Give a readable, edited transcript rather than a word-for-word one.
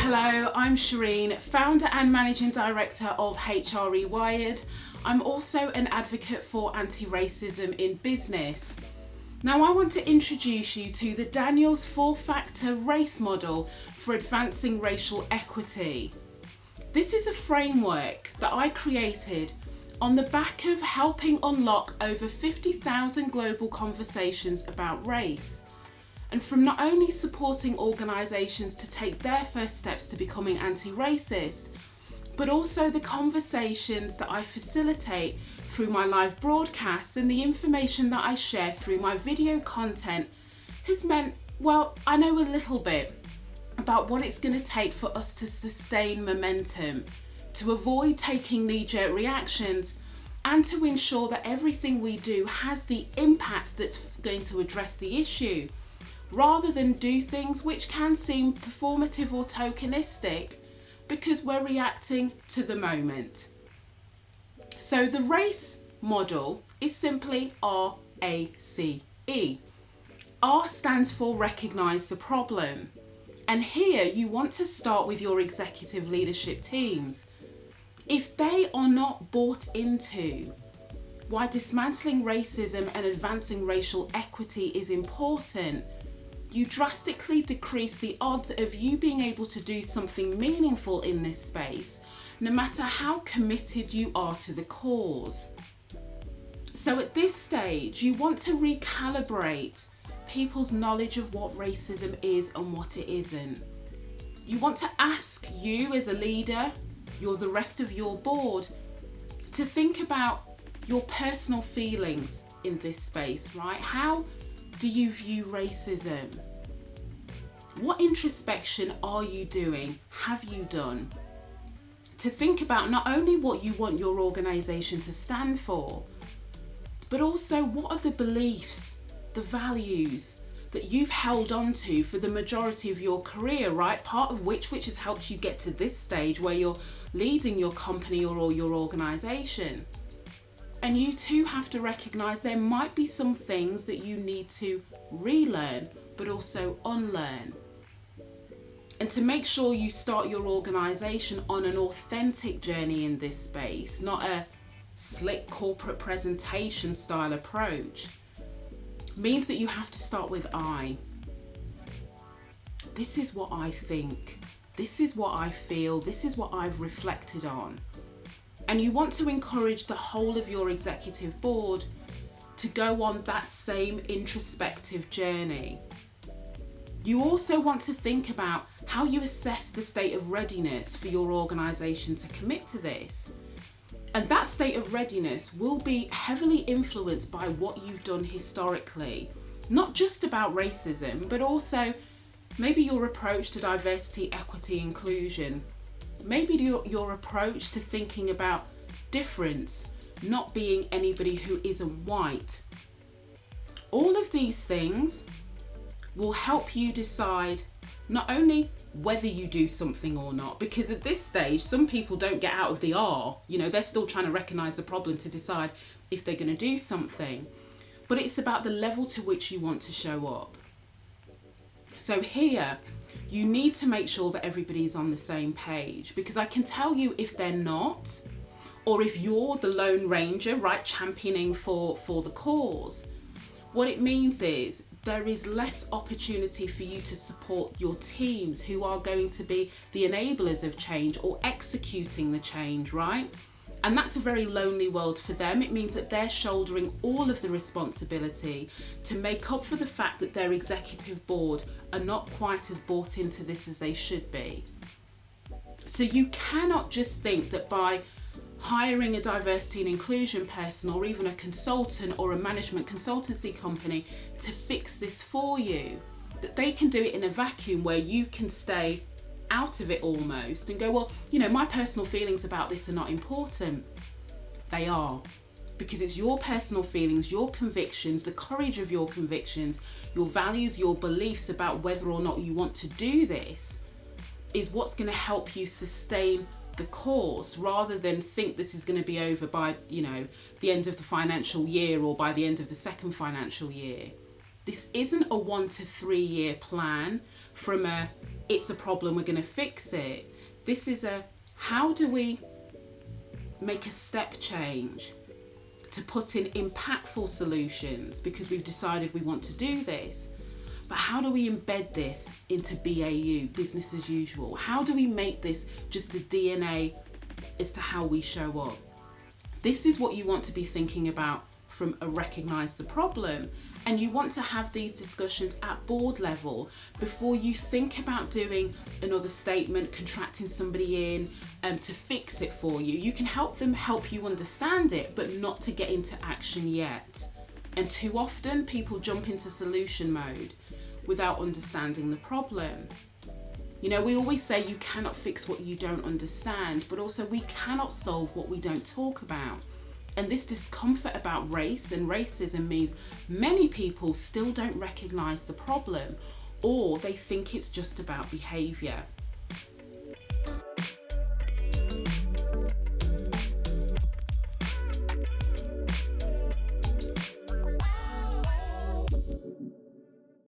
Hello, I'm Shireen, founder and managing director of HR Rewired. I'm also an advocate for anti-racism in business. Now I want to introduce you to the Daniels 4-factor race model for advancing racial equity. This is a framework that I created on the back of helping unlock over 50,000 global conversations about race. And from not only supporting organisations to take their first steps to becoming anti-racist, but also the conversations that I facilitate through my live broadcasts and the information that I share through my video content has meant, well, I know a little bit about what it's going to take for us to sustain momentum, to avoid taking knee-jerk reactions, and to ensure that everything we do has the impact that's going to address the issue, rather than do things which can seem performative or tokenistic because we're reacting to the moment. So the race model is simply RACE. R stands for recognise the problem. And here you want to start with your executive leadership teams. If they are not bought into why dismantling racism and advancing racial equity is important, you drastically decrease the odds of you being able to do something meaningful in this space, no matter how committed you are to the cause. So at this stage, you want to recalibrate people's knowledge of what racism is and what it isn't. You want to ask you as a leader, the rest of your board, to think about your personal feelings in this space, right? How do you view racism? What introspection are you doing? Have you done? To think about not only what you want your organisation to stand for, but also what are the beliefs, the values that you've held on to for the majority of your career, right? Part of which has helped you get to this stage where you're leading your company or your organisation. And you too have to recognise there might be some things that you need to relearn, but also unlearn. And to make sure you start your organisation on an authentic journey in this space, not a slick corporate presentation style approach, means that you have to start with I. This is what I think. This is what I feel. This is what I've reflected on. And you want to encourage the whole of your executive board to go on that same introspective journey. You also want to think about how you assess the state of readiness for your organisation to commit to this. And that state of readiness will be heavily influenced by what you've done historically, not just about racism, but also maybe your approach to diversity, equity, inclusion. Maybe your approach to thinking about difference, not being anybody who isn't white. All of these things will help you decide not only whether you do something or not, because at this stage, some people don't get out of the R, they're still trying to recognise the problem to decide if they're going to do something, but it's about the level to which you want to show up. So here, you need to make sure that everybody's on the same page, because I can tell you if they're not, or if you're the Lone Ranger, right, championing for the cause, what it means is there is less opportunity for you to support your teams who are going to be the enablers of change or executing the change, right? And that's a very lonely world for them. It means that they're shouldering all of the responsibility to make up for the fact that their executive board are not quite as bought into this as they should be. So you cannot just think that by hiring a diversity and inclusion person or even a consultant or a management consultancy company to fix this for you, that they can do it in a vacuum where you can stay out of it almost and go, well, my personal feelings about this are not important. They are, because it's your personal feelings, your convictions, the courage of your convictions, your values, your beliefs about whether or not you want to do this is what's going to help you sustain the course, rather than think this is going to be over by the end of the financial year or by the end of the second financial year. This isn't a 1 to 3 year plan from a it's a problem, we're going to fix it. This is a how do we make a step change to put in impactful solutions because we've decided we want to do this. But how do we embed this into BAU, business as usual? How do we make this just the DNA as to how we show up? This is what you want to be thinking about from a recognize the problem. And you want to have these discussions at board level before you think about doing another statement, contracting somebody in to fix it for you. You can help them help you understand it, but not to get into action yet. And too often people jump into solution mode without understanding the problem. You know, we always say you cannot fix what you don't understand, but also we cannot solve what we don't talk about. And this discomfort about race and racism means many people still don't recognize the problem, or they think it's just about behavior.